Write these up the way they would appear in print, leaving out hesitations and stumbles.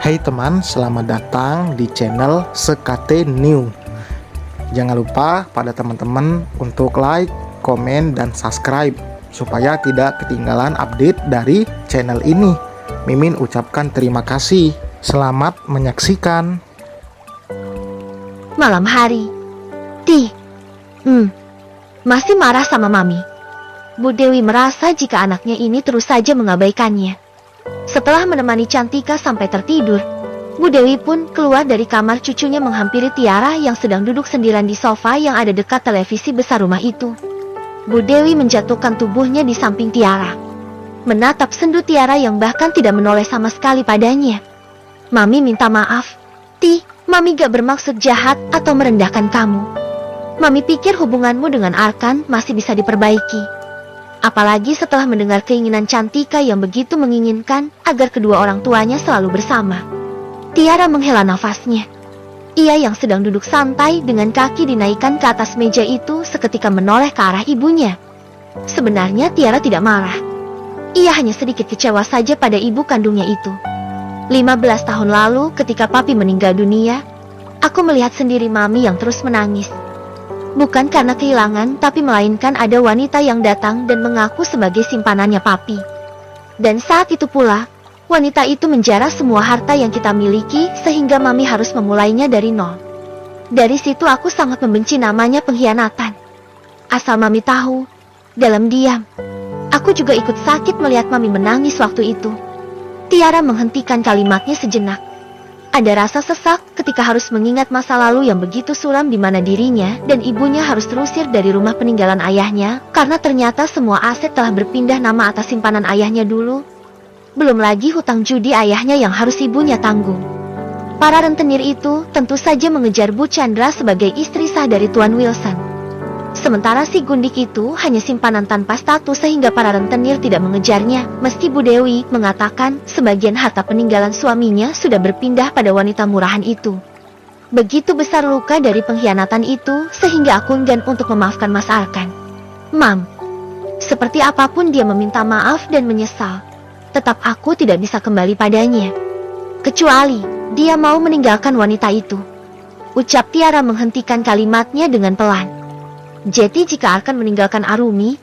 Hai teman, selamat datang di channel Sekate New. Jangan lupa pada teman-teman untuk like, komen, dan subscribe supaya tidak ketinggalan update dari channel ini. Mimin ucapkan terima kasih. Selamat menyaksikan. Malam hari, masih marah sama Mami. Bu Dewi merasa jika anaknya ini terus saja mengabaikannya. Setelah menemani Cantika sampai tertidur, Bu Dewi pun keluar dari kamar cucunya menghampiri Tiara yang sedang duduk sendirian di sofa yang ada dekat televisi besar rumah itu. Bu Dewi menjatuhkan tubuhnya di samping Tiara, menatap sendu Tiara yang bahkan tidak menoleh sama sekali padanya. Mami minta maaf, Mami gak bermaksud jahat atau merendahkan kamu. Mami pikir hubunganmu dengan Arkan masih bisa diperbaiki. Apalagi setelah mendengar keinginan Cantika yang begitu menginginkan agar kedua orang tuanya selalu bersama. Tiara menghela nafasnya. Ia yang sedang duduk santai dengan kaki dinaikkan ke atas meja itu seketika menoleh ke arah ibunya. Sebenarnya Tiara tidak marah. Ia hanya sedikit kecewa saja pada ibu kandungnya itu. 15 tahun lalu ketika papi meninggal dunia, aku melihat sendiri Mami yang terus menangis. Bukan karena kehilangan, tapi melainkan ada wanita yang datang dan mengaku sebagai simpanannya papi. Dan saat itu pula, wanita itu menjarah semua harta yang kita miliki sehingga Mami harus memulainya dari nol. Dari situ aku sangat membenci namanya pengkhianatan. Asal Mami tahu, dalam diam, aku juga ikut sakit melihat Mami menangis waktu itu. Tiara menghentikan kalimatnya sejenak. Ada rasa sesak ketika harus mengingat masa lalu yang begitu suram di mana dirinya dan ibunya harus terusir dari rumah peninggalan ayahnya karena ternyata semua aset telah berpindah nama atas simpanan ayahnya dulu. Belum lagi hutang judi ayahnya yang harus ibunya tanggung. Para rentenir itu tentu saja mengejar Bu Chandra sebagai istri sah dari Tuan Wilson. Sementara si Gundik itu hanya simpanan tanpa status sehingga para rentenir tidak mengejarnya, meski Bu Dewi mengatakan sebagian harta peninggalan suaminya sudah berpindah pada wanita murahan itu. Begitu besar luka dari pengkhianatan itu sehingga aku enggan untuk memaafkan Mas Arkan. Mam, seperti apapun dia meminta maaf dan menyesal, tetap aku tidak bisa kembali padanya. Kecuali dia mau meninggalkan wanita itu. Ucap Tiara menghentikan kalimatnya dengan pelan. Jadi jika Arkan meninggalkan Arumi,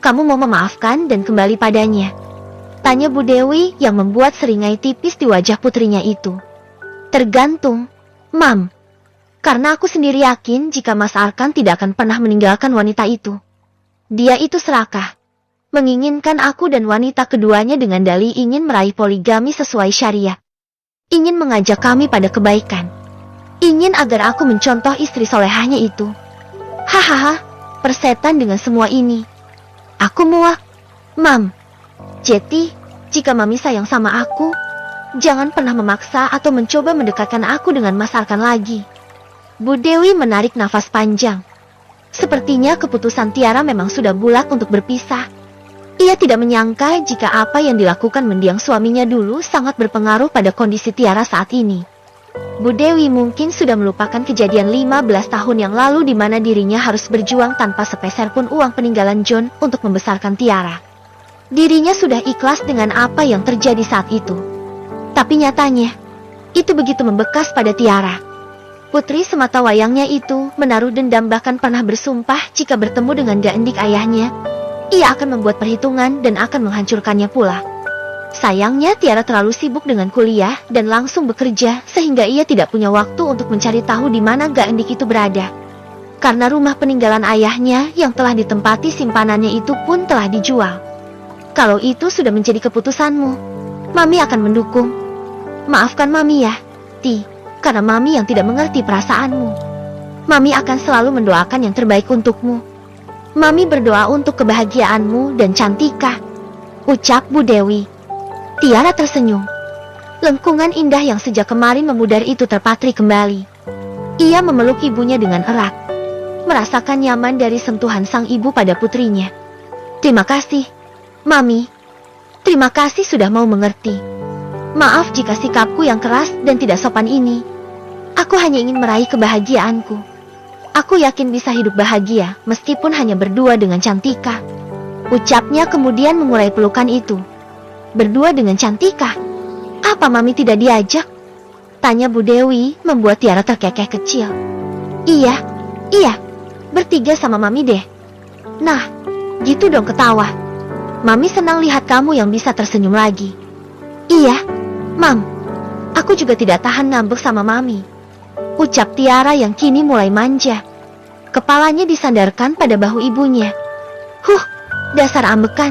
kamu mau memaafkan dan kembali padanya? Tanya Bu Dewi yang membuat seringai tipis di wajah putrinya itu. Tergantung, Mam. Karena aku sendiri yakin jika Mas Arkan tidak akan pernah meninggalkan wanita itu. Dia itu serakah. Menginginkan aku dan wanita keduanya dengan dalih ingin meraih poligami sesuai syariat. Ingin mengajak kami pada kebaikan. Ingin agar aku mencontoh istri solehahnya itu. Hahaha, persetan dengan semua ini. Aku muak, Mam. Jadi, jika Mami sayang sama aku, jangan pernah memaksa atau mencoba mendekatkan aku dengan Mas Arkan lagi. Bu Dewi menarik nafas panjang. Sepertinya keputusan Tiara memang sudah bulat untuk berpisah. Ia tidak menyangka jika apa yang dilakukan mendiang suaminya dulu sangat berpengaruh pada kondisi Tiara saat ini. Bu Dewi mungkin sudah melupakan kejadian 15 tahun yang lalu di mana dirinya harus berjuang tanpa sepeser pun uang peninggalan John untuk membesarkan Tiara. Dirinya sudah ikhlas dengan apa yang terjadi saat itu. Tapi nyatanya, itu begitu membekas pada Tiara. Putri semata wayangnya itu menaruh dendam bahkan pernah bersumpah jika bertemu dengan Gaendik ayahnya, ia akan membuat perhitungan dan akan menghancurkannya pula. Sayangnya Tiara terlalu sibuk dengan kuliah dan langsung bekerja sehingga ia tidak punya waktu untuk mencari tahu di mana Gaendik itu berada. Karena rumah peninggalan ayahnya yang telah ditempati simpanannya itu pun telah dijual. Kalau itu sudah menjadi keputusanmu, Mami akan mendukung. Maafkan Mami ya, karena Mami yang tidak mengerti perasaanmu. Mami akan selalu mendoakan yang terbaik untukmu. Mami berdoa untuk kebahagiaanmu dan Cantika, ucap Bu Dewi. Tiara tersenyum. Lengkungan indah yang sejak kemarin memudar itu terpatri kembali. Ia memeluk ibunya dengan erat, merasakan nyaman dari sentuhan sang ibu pada putrinya. Terima kasih, Mami. Terima kasih sudah mau mengerti. Maaf jika sikapku yang keras dan tidak sopan ini. Aku hanya ingin meraih kebahagiaanku. Aku yakin bisa hidup bahagia meskipun hanya berdua dengan Cantika. Ucapnya kemudian mengurai pelukan itu. Berdua dengan Cantika? Apa Mami tidak diajak? Tanya Bu Dewi membuat Tiara terkekeh kecil. Iya, bertiga sama Mami deh. Nah, gitu dong ketawa. Mami senang lihat kamu yang bisa tersenyum lagi. Iya, Mam, aku juga tidak tahan ngambek sama Mami. Ucap Tiara yang kini mulai manja. Kepalanya disandarkan pada bahu ibunya. Dasar ambekan.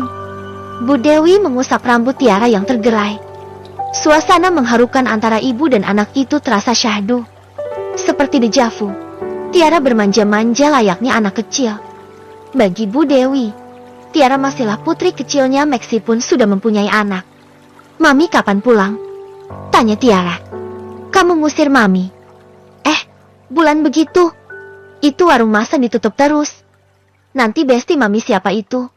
Bu Dewi mengusap rambut Tiara yang tergerai. Suasana mengharukan antara ibu dan anak itu terasa syahdu. Seperti dejavu, Tiara bermanja-manja layaknya anak kecil. Bagi Bu Dewi, Tiara masihlah putri kecilnya meskipun sudah mempunyai anak. Mami kapan pulang? Tanya Tiara. Kamu ngusir Mami? Bulan begitu. Itu warung masan ditutup terus. Nanti besti Mami siapa itu?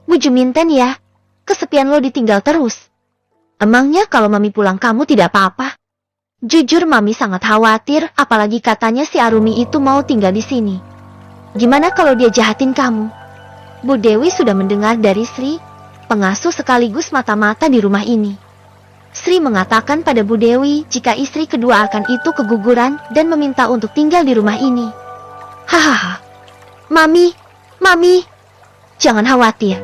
Buju minten ya. Kesepian lo ditinggal terus. Emangnya kalau Mami pulang kamu tidak apa-apa? Jujur Mami sangat khawatir, apalagi katanya si Arumi itu mau tinggal di sini. Gimana kalau dia jahatin kamu? Bu Dewi sudah mendengar dari Sri, pengasuh sekaligus mata-mata di rumah ini. Sri mengatakan pada Bu Dewi jika istri kedua Arkan itu keguguran dan meminta untuk tinggal di rumah ini. Hahaha. Mami, jangan khawatir.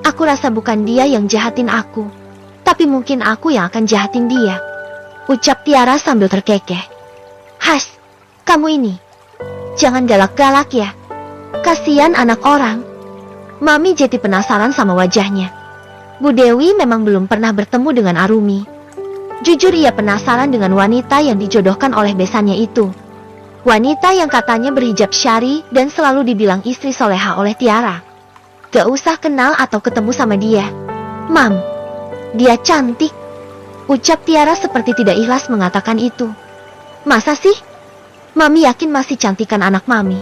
Aku rasa bukan dia yang jahatin aku, tapi mungkin aku yang akan jahatin dia. Ucap Tiara sambil terkekeh. Kamu ini. Jangan galak-galak ya. Kasihan anak orang. Mami jadi penasaran sama wajahnya. Bu Dewi memang belum pernah bertemu dengan Arumi. Jujur ia penasaran dengan wanita yang dijodohkan oleh besannya itu. Wanita yang katanya berhijab syari dan selalu dibilang istri soleha oleh Tiara. Gak usah kenal atau ketemu sama dia. Mam, dia cantik. Ucap Tiara seperti tidak ikhlas mengatakan itu. Masa sih? Mami yakin masih cantikan anak Mami.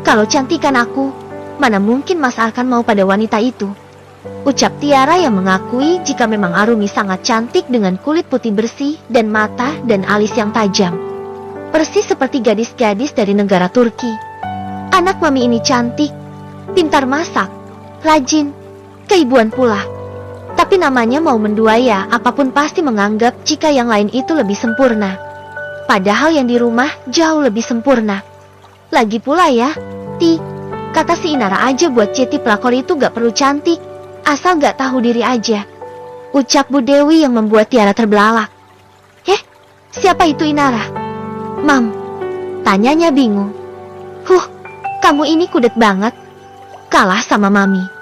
Kalau cantikan aku, mana mungkin Mas Arkan mau pada wanita itu? Ucap Tiara yang mengakui jika memang Arumi sangat cantik dengan kulit putih bersih dan mata dan alis yang tajam. Persis seperti gadis-gadis dari negara Turki. Anak Mami ini cantik, pintar masak, rajin, keibuan pula. Tapi namanya mau mendua ya, apapun pasti menganggap jika yang lain itu lebih sempurna. Padahal yang di rumah jauh lebih sempurna. Lagi pula ya, kata si Inara aja buat Ceti pelakor itu gak perlu cantik, asal gak tahu diri aja. Ucap Bu Dewi yang membuat Tiara terbelalak. Siapa itu Inara? Mam, tanyanya bingung. Kamu ini kudet banget. Kalah sama Mami.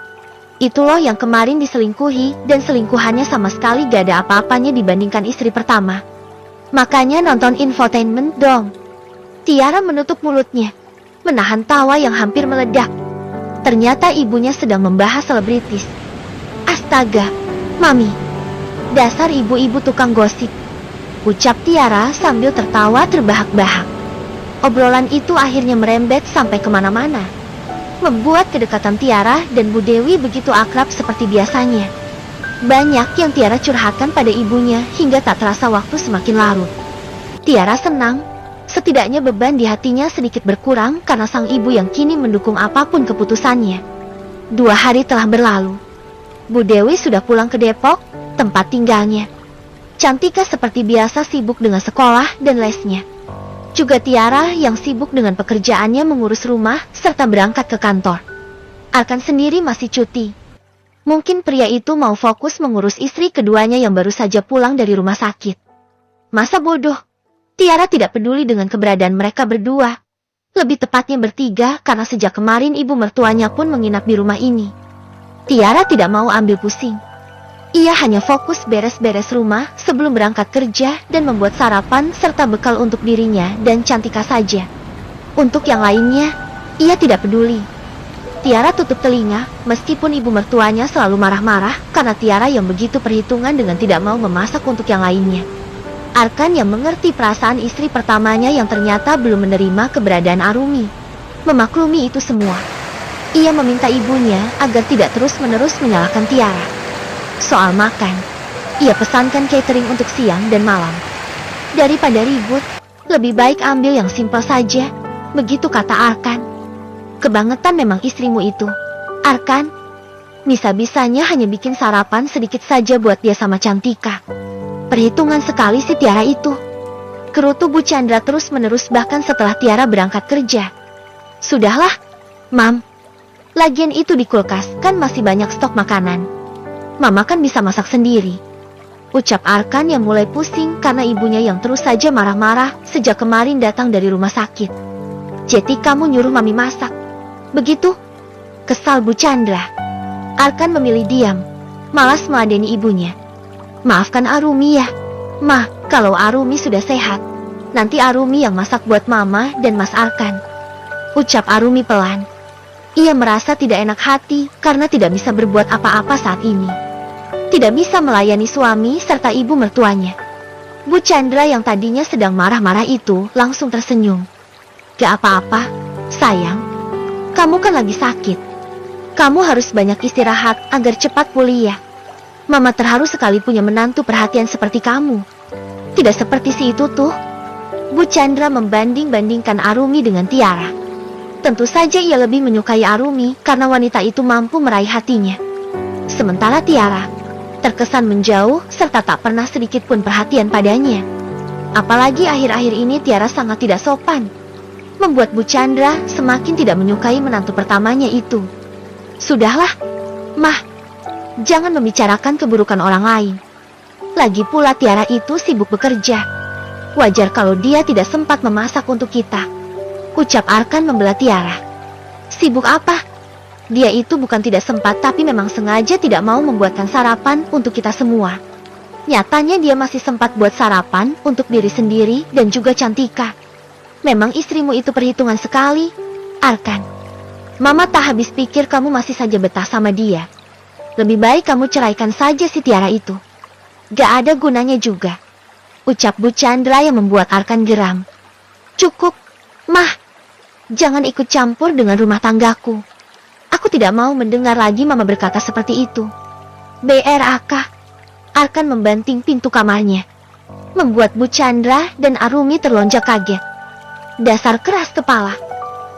Itu loh yang kemarin diselingkuhi dan selingkuhannya sama sekali gak ada apa-apanya dibandingkan istri pertama. Makanya nonton infotainment dong. Tiara menutup mulutnya, menahan tawa yang hampir meledak. Ternyata ibunya sedang membahas selebritis. Astaga, Mami. Dasar ibu-ibu tukang gosip. Ucap Tiara sambil tertawa terbahak-bahak. Obrolan itu akhirnya merembet sampai kemana-mana. Membuat kedekatan Tiara dan Bu Dewi begitu akrab seperti biasanya. Banyak yang Tiara curhatkan pada ibunya hingga tak terasa waktu semakin larut. Tiara senang, setidaknya beban di hatinya sedikit berkurang karena sang ibu yang kini mendukung apapun keputusannya. 2 hari telah berlalu. Bu Dewi sudah pulang ke Depok, tempat tinggalnya. Cantika seperti biasa sibuk dengan sekolah dan lesnya. Juga Tiara yang sibuk dengan pekerjaannya mengurus rumah serta berangkat ke kantor. Arkan sendiri masih cuti. Mungkin pria itu mau fokus mengurus istri keduanya yang baru saja pulang dari rumah sakit. Masa bodoh, Tiara tidak peduli dengan keberadaan mereka berdua. Lebih tepatnya bertiga karena sejak kemarin ibu mertuanya pun menginap di rumah ini. Tiara tidak mau ambil pusing. Ia hanya fokus beres-beres rumah sebelum berangkat kerja dan membuat sarapan serta bekal untuk dirinya dan Cantika saja. Untuk yang lainnya, ia tidak peduli. Tiara tutup telinga, meskipun ibu mertuanya selalu marah-marah karena Tiara yang begitu perhitungan dengan tidak mau memasak untuk yang lainnya. Arkan yang mengerti perasaan istri pertamanya yang ternyata belum menerima keberadaan Arumi, memaklumi itu semua. Ia meminta ibunya agar tidak terus-menerus menyalahkan Tiara. Soal makan, ia pesankan catering untuk siang dan malam. Daripada ribut, lebih baik ambil yang simpel saja, begitu kata Arkan. Kebangetan memang istrimu itu, Arkan. Bisa-bisanya hanya bikin sarapan sedikit saja buat dia sama Cantika. Perhitungan sekali si Tiara itu. Gerutu Bu Chandra terus-menerus bahkan setelah Tiara berangkat kerja. Sudahlah, Mam. Lagian itu di kulkas kan masih banyak stok makanan. Mama kan bisa masak sendiri. Ucap Arkan yang mulai pusing karena ibunya yang terus saja marah-marah sejak kemarin datang dari rumah sakit. Jadi kamu nyuruh Mami masak? Begitu? Kesal Bu Chandra. Arkan memilih diam, malas meladeni ibunya. Maafkan Arumi ya. Ma, kalau Arumi sudah sehat, nanti Arumi yang masak buat Mama dan Mas Arkan. Ucap Arumi pelan. Ia merasa tidak enak hati karena tidak bisa berbuat apa-apa saat ini. Tidak bisa melayani suami serta ibu mertuanya. Bu Chandra yang tadinya sedang marah-marah itu langsung tersenyum. Gak apa-apa, sayang. Kamu kan lagi sakit. Kamu harus banyak istirahat agar cepat pulih ya. Mama terharu sekali punya menantu perhatian seperti kamu. Tidak seperti si itu tuh. Bu Chandra membanding-bandingkan Arumi dengan Tiara. Tentu saja ia lebih menyukai Arumi karena wanita itu mampu meraih hatinya. Sementara Tiara terkesan menjauh serta tak pernah sedikit pun perhatian padanya. Apalagi akhir-akhir ini Tiara sangat tidak sopan, membuat Bu Chandra semakin tidak menyukai menantu pertamanya itu. Sudahlah, Mah. Jangan membicarakan keburukan orang lain. Lagi pula Tiara itu sibuk bekerja. Wajar kalau dia tidak sempat memasak untuk kita. Ucap Arkan membelah Tiara. Sibuk apa? Dia itu bukan tidak sempat tapi memang sengaja tidak mau membuatkan sarapan untuk kita semua. Nyatanya dia masih sempat buat sarapan untuk diri sendiri dan juga Cantika. Memang istrimu itu perhitungan sekali, Arkan. Mama tak habis pikir kamu masih saja betah sama dia. Lebih baik kamu ceraikan saja si Tiara itu. Gak ada gunanya juga. Ucap Bu Chandra yang membuat Arkan geram. Cukup, Mah. Jangan ikut campur dengan rumah tanggaku. Aku tidak mau mendengar lagi Mama berkata seperti itu. BRAK. Arkan membanting pintu kamarnya, membuat Bu Chandra dan Arumi terlonjak kaget. Dasar keras kepala.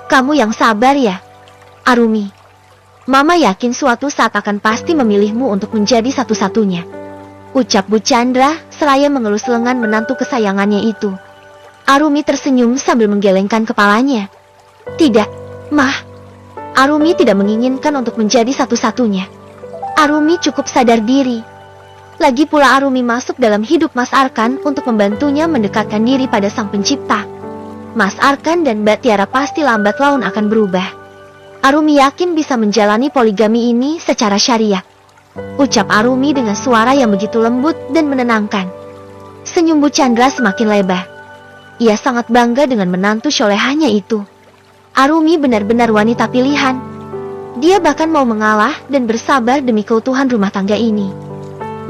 Kamu yang sabar ya, Arumi. Mama yakin suatu saat akan pasti memilihmu untuk menjadi satu-satunya. Ucap Bu Chandra seraya mengelus lengan menantu kesayangannya itu. Arumi tersenyum sambil menggelengkan kepalanya. Tidak, Mah. Arumi tidak menginginkan untuk menjadi satu-satunya. Arumi cukup sadar diri. Lagi pula Arumi masuk dalam hidup Mas Arkan untuk membantunya mendekatkan diri pada Sang Pencipta. Mas Arkan dan Mbak Tiara pasti lambat laun akan berubah. Arumi yakin bisa menjalani poligami ini secara syariah. Ucap Arumi dengan suara yang begitu lembut dan menenangkan. Senyum Bu Chandra semakin lebar. Ia sangat bangga dengan menantu solehahnya itu. Arumi benar-benar wanita pilihan. Dia bahkan mau mengalah dan bersabar demi keutuhan rumah tangga ini.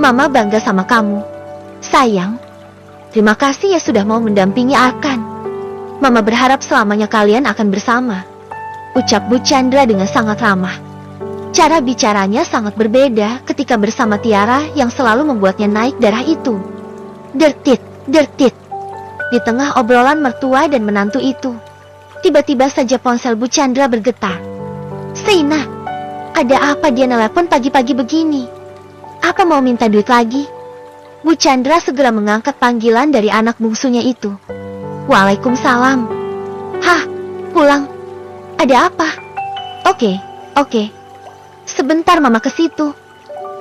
Mama bangga sama kamu, sayang. Terima kasih ya sudah mau mendampingi Arkan. Mama berharap selamanya kalian akan bersama. Ucap Bu Chandra dengan sangat ramah. Cara bicaranya sangat berbeda ketika bersama Tiara yang selalu membuatnya naik darah itu. Dertit, dertit. Di tengah obrolan mertua dan menantu itu, tiba-tiba saja ponsel Bu Chandra bergetar. Seina, ada apa dia nelpon pagi-pagi begini? Apa mau minta duit lagi? Bu Chandra segera mengangkat panggilan dari anak bungsunya itu. Waalaikumsalam. Hah, pulang. Ada apa? Oke. Sebentar Mama ke situ.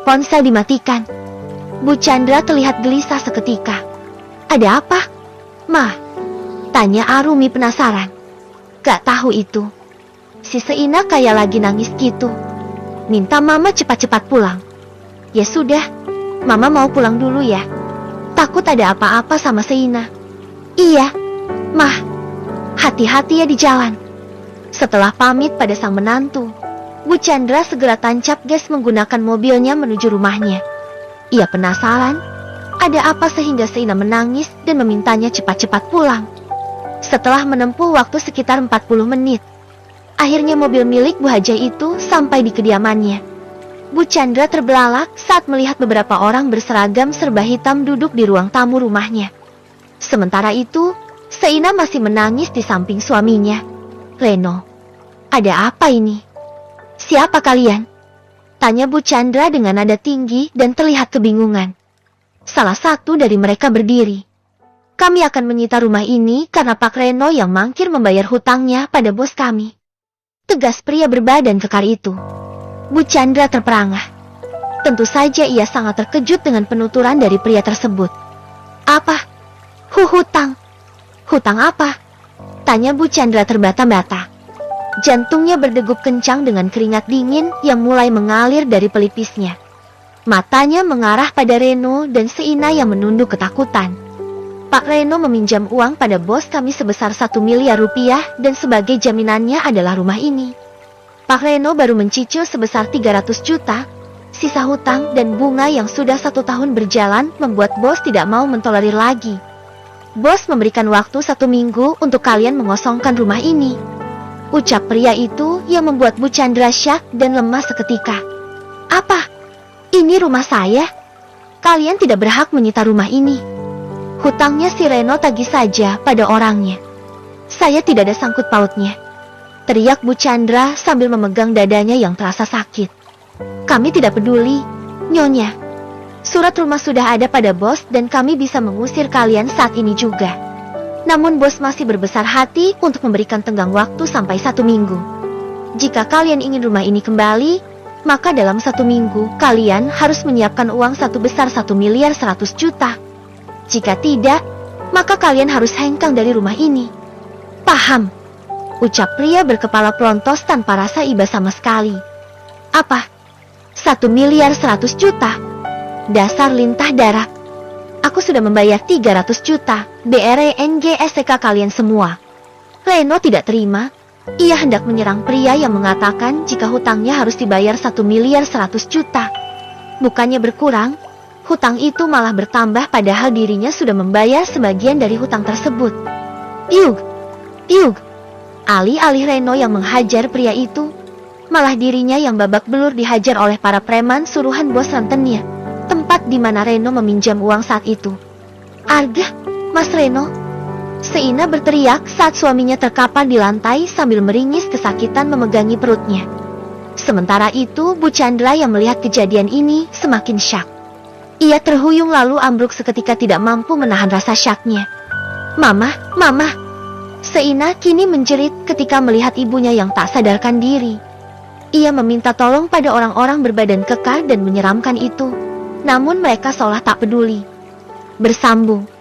Ponsel dimatikan. Bu Chandra terlihat gelisah seketika. Ada apa? Ma, tanya Arumi penasaran. Gak tahu itu. Si Seina kayak lagi nangis gitu. Minta Mama cepat-cepat pulang. Ya sudah, Mama mau pulang dulu ya. Takut ada apa-apa sama Seina. Iya, Mah. Hati-hati ya di jalan. Setelah pamit pada sang menantu, Bu Chandra segera tancap gas menggunakan mobilnya menuju rumahnya. Ia penasaran, ada apa sehingga Seina menangis dan memintanya cepat-cepat pulang. Setelah menempuh waktu sekitar 40 menit, akhirnya mobil milik Bu Hajah itu sampai di kediamannya. Bu Chandra terbelalak saat melihat beberapa orang berseragam serba hitam duduk di ruang tamu rumahnya. Sementara itu, Seina masih menangis di samping suaminya. Reno, ada apa ini? Siapa kalian? Tanya Bu Chandra dengan nada tinggi dan terlihat kebingungan. Salah satu dari mereka berdiri. Kami akan menyita rumah ini karena Pak Reno yang mangkir membayar hutangnya pada bos kami. Tegas pria berbadan kekar itu. Bu Chandra terperangah. Tentu saja ia sangat terkejut dengan penuturan dari pria tersebut. Apa? Hutang? Hutang apa? Tanya Bu Chandra terbata-bata. Jantungnya berdegup kencang dengan keringat dingin yang mulai mengalir dari pelipisnya. Matanya mengarah pada Reno dan Seina yang menunduk ketakutan. Pak Reno meminjam uang pada bos kami sebesar 1 miliar rupiah dan sebagai jaminannya adalah rumah ini. Pak Reno baru mencicil sebesar 300 juta. Sisa hutang dan bunga yang sudah 1 tahun berjalan membuat bos tidak mau mentolerir lagi. Bos memberikan waktu 1 minggu untuk kalian mengosongkan rumah ini. Ucap pria itu yang membuat Bu Chandra syak dan lemas seketika. Apa? Ini rumah saya? Kalian tidak berhak menyita rumah ini. Hutangnya si Reno tagih saja pada orangnya. Saya tidak ada sangkut pautnya. Teriak Bu Chandra sambil memegang dadanya yang terasa sakit. Kami tidak peduli, Nyonya. Surat rumah sudah ada pada bos dan kami bisa mengusir kalian saat ini juga. Namun bos masih berbesar hati untuk memberikan tenggang waktu sampai 1 minggu. Jika kalian ingin rumah ini kembali, maka dalam 1 minggu kalian harus menyiapkan uang sebesar 1 miliar 100 juta. Jika tidak, maka kalian harus hengkang dari rumah ini. Paham? Ucap pria berkepala pelontos tanpa rasa iba sama sekali. Apa? 1 miliar 100 juta? Dasar lintah darat. Aku sudah membayar 300 juta BRNGSK kalian semua. Reno tidak terima. Ia hendak menyerang pria yang mengatakan jika hutangnya harus dibayar 1 miliar 100 juta. Bukannya berkurang, hutang itu malah bertambah padahal dirinya sudah membayar sebagian dari hutang tersebut. Yug! Alih-alih Reno yang menghajar pria itu, malah dirinya yang babak belur dihajar oleh para preman suruhan bos rentennya, tempat di mana Reno meminjam uang saat itu. Arga, Mas Reno! Seina berteriak saat suaminya terkapar di lantai sambil meringis kesakitan memegangi perutnya. Sementara itu, Bu Chandra yang melihat kejadian ini semakin syak. Ia terhuyung lalu ambruk seketika tidak mampu menahan rasa syaknya. Mama! Seina kini menjerit ketika melihat ibunya yang tak sadarkan diri. Ia meminta tolong pada orang-orang berbadan kekar dan menyeramkan itu. Namun mereka seolah tak peduli. Bersambung.